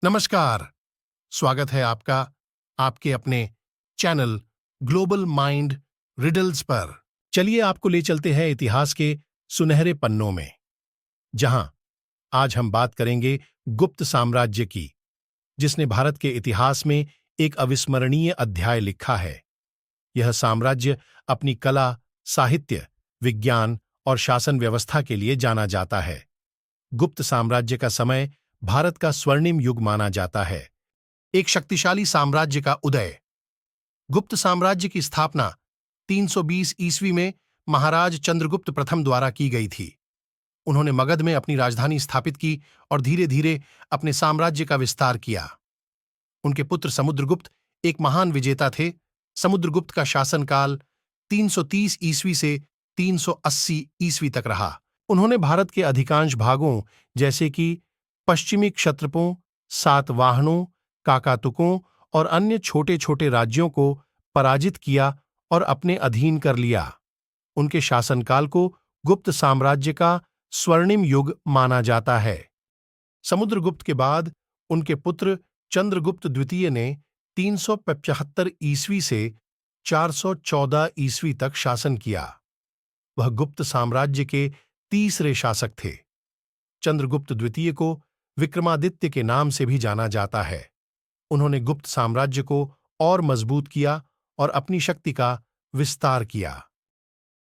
नमस्कार। स्वागत है आपका आपके अपने चैनल ग्लोबल माइंड रिडल्स पर। चलिए आपको ले चलते हैं इतिहास के सुनहरे पन्नों में, जहां आज हम बात करेंगे गुप्त साम्राज्य की, जिसने भारत के इतिहास में एक अविस्मरणीय अध्याय लिखा है। यह साम्राज्य अपनी कला, साहित्य, विज्ञान और शासन व्यवस्था के लिए जाना जाता है। गुप्त साम्राज्य का समय भारत का स्वर्णिम युग माना जाता है, एक शक्तिशाली साम्राज्य का उदय। गुप्त साम्राज्य की स्थापना 320 ईस्वी में महाराज चंद्रगुप्त प्रथम द्वारा की गई थी। उन्होंने मगध में अपनी राजधानी स्थापित की और धीरे धीरे अपने साम्राज्य का विस्तार किया। उनके पुत्र समुद्रगुप्त एक महान विजेता थे। समुद्रगुप्त का शासनकाल 330 ईस्वी से 380 ईस्वी तक रहा। उन्होंने भारत के अधिकांश भागों, जैसे कि पश्चिमी क्षत्रपों, सातवाहनों, काकातुकों और अन्य छोटे छोटे राज्यों को पराजित किया और अपने अधीन कर लिया। उनके शासनकाल को गुप्त साम्राज्य का स्वर्णिम युग माना जाता है। समुद्रगुप्त के बाद उनके पुत्र चंद्रगुप्त द्वितीय ने 375 ईस्वी से 414 ईस्वी तक शासन किया। वह गुप्त साम्राज्य के तीसरे शासक थे। चंद्रगुप्त द्वितीय को विक्रमादित्य के नाम से भी जाना जाता है। उन्होंने गुप्त साम्राज्य को और मजबूत किया और अपनी शक्ति का विस्तार किया।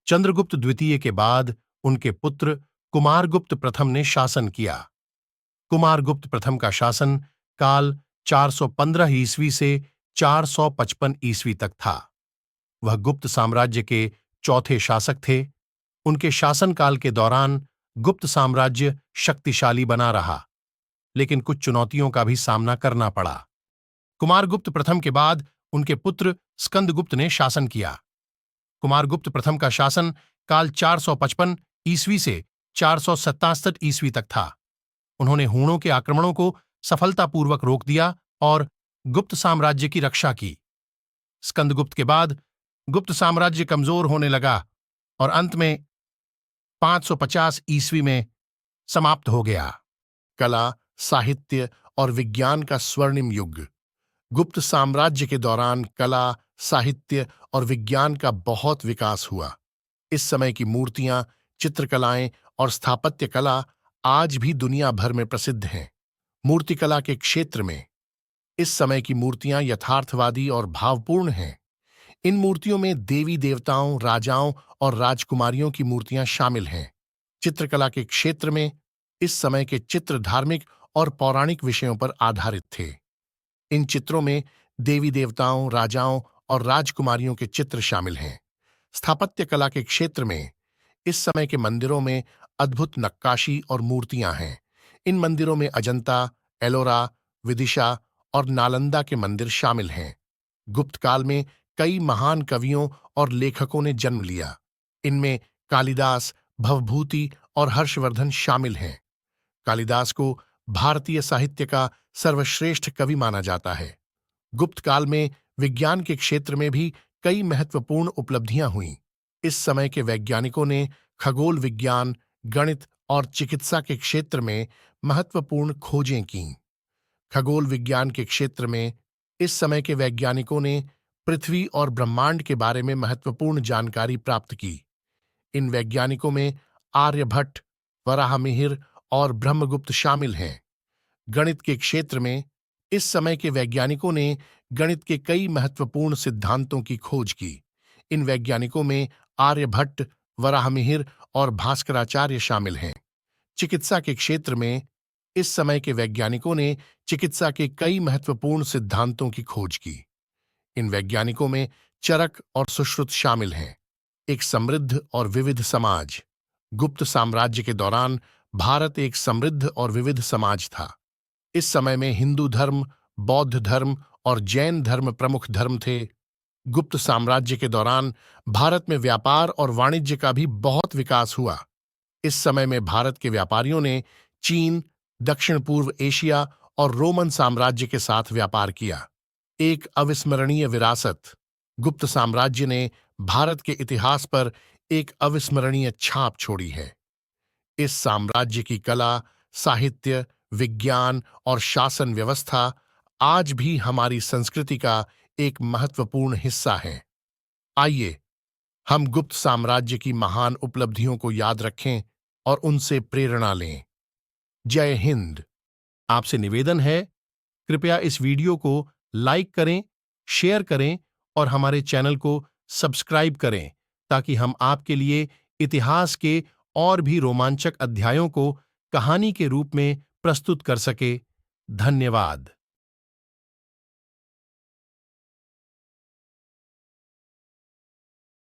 चंद्रगुप्त द्वितीय के बाद उनके पुत्र कुमारगुप्त प्रथम ने शासन किया। कुमारगुप्त प्रथम का शासन काल 415 ईस्वी से 455 ईस्वी तक था। वह गुप्त साम्राज्य के चौथे शासक थे। उनके शासनकाल के दौरान गुप्त साम्राज्य शक्तिशाली बना रहा, लेकिन कुछ चुनौतियों का भी सामना करना पड़ा। कुमारगुप्त प्रथम के बाद उनके पुत्र स्कंदगुप्त ने शासन किया। कुमारगुप्त प्रथम का शासन काल 455 ईस्वी से 467 ईस्वी तक था। उन्होंने हूणों के आक्रमणों को सफलतापूर्वक रोक दिया और गुप्त साम्राज्य की रक्षा की। स्कंदगुप्त के बाद गुप्त साम्राज्य कमजोर होने लगा और अंत में 550 ईस्वी में समाप्त हो गया। कला, साहित्य और विज्ञान का स्वर्णिम युग। गुप्त साम्राज्य के दौरान कला, साहित्य और विज्ञान का बहुत विकास हुआ। इस समय की मूर्तियां, चित्रकलाएं और स्थापत्य कला आज भी दुनिया भर में प्रसिद्ध हैं। मूर्तिकला के क्षेत्र में इस समय की मूर्तियां यथार्थवादी और भावपूर्ण हैं। इन मूर्तियों में देवी देवताओं, राजाओं और राजकुमारियों की मूर्तियां शामिल हैं। चित्रकला के क्षेत्र में इस समय के चित्र धार्मिक और पौराणिक विषयों पर आधारित थे। इन चित्रों में देवी देवताओं, राजाओं और राजकुमारियों के चित्र शामिल हैं। स्थापत्य कला के क्षेत्र में इस समय के मंदिरों में अद्भुत नक्काशी और मूर्तियां हैं। इन मंदिरों में अजंता, एलोरा, विदिशा और नालंदा के मंदिर शामिल हैं। गुप्त काल में कई महान कवियों और लेखकों ने जन्म लिया। इनमें कालिदास, भवभूति और हर्षवर्धन शामिल हैं। कालिदास को भारतीय साहित्य का सर्वश्रेष्ठ कवि माना जाता है। गुप्त काल में विज्ञान के क्षेत्र में भी कई महत्वपूर्ण उपलब्धियां हुईं। इस समय के वैज्ञानिकों ने खगोल विज्ञान, गणित और चिकित्सा के क्षेत्र में महत्वपूर्ण खोजें कीं। खगोल विज्ञान के क्षेत्र में इस समय के वैज्ञानिकों ने पृथ्वी और ब्रह्मांड के बारे में महत्वपूर्ण जानकारी प्राप्त की। इन वैज्ञानिकों में आर्यभट्ट, वराहमिहिर और ब्रह्मगुप्त शामिल हैं। गणित के क्षेत्र में इस समय के वैज्ञानिकों ने गणित के कई महत्वपूर्ण सिद्धांतों की खोज की। इन वैज्ञानिकों में आर्यभट्ट, वराहमिहिर और भास्कराचार्य शामिल हैं। चिकित्सा के क्षेत्र में इस समय के वैज्ञानिकों ने चिकित्सा के कई महत्वपूर्ण सिद्धांतों की खोज की। इन वैज्ञानिकों में चरक और सुश्रुत शामिल हैं। एक समृद्ध और विविध समाज। गुप्त साम्राज्य के दौरान भारत एक समृद्ध और विविध समाज था। इस समय में हिंदू धर्म, बौद्ध धर्म और जैन धर्म प्रमुख धर्म थे। गुप्त साम्राज्य के दौरान भारत में व्यापार और वाणिज्य का भी बहुत विकास हुआ। इस समय में भारत के व्यापारियों ने चीन, दक्षिण पूर्व एशिया और रोमन साम्राज्य के साथ व्यापार किया। एक अविस्मरणीय विरासत। गुप्त साम्राज्य ने भारत के इतिहास पर एक अविस्मरणीय छाप छोड़ी है। इस साम्राज्य की कला, साहित्य, विज्ञान और शासन व्यवस्था आज भी हमारी संस्कृति का एक महत्वपूर्ण हिस्सा है। आइए हम गुप्त साम्राज्य की महान उपलब्धियों को याद रखें और उनसे प्रेरणा लें। जय हिंद। आपसे निवेदन है, कृपया इस वीडियो को लाइक करें, शेयर करें और हमारे चैनल को सब्सक्राइब करें ताकि हम आपके लिए इतिहास के और भी रोमांचक अध्यायों को कहानी के रूप में प्रस्तुत कर सके। धन्यवाद।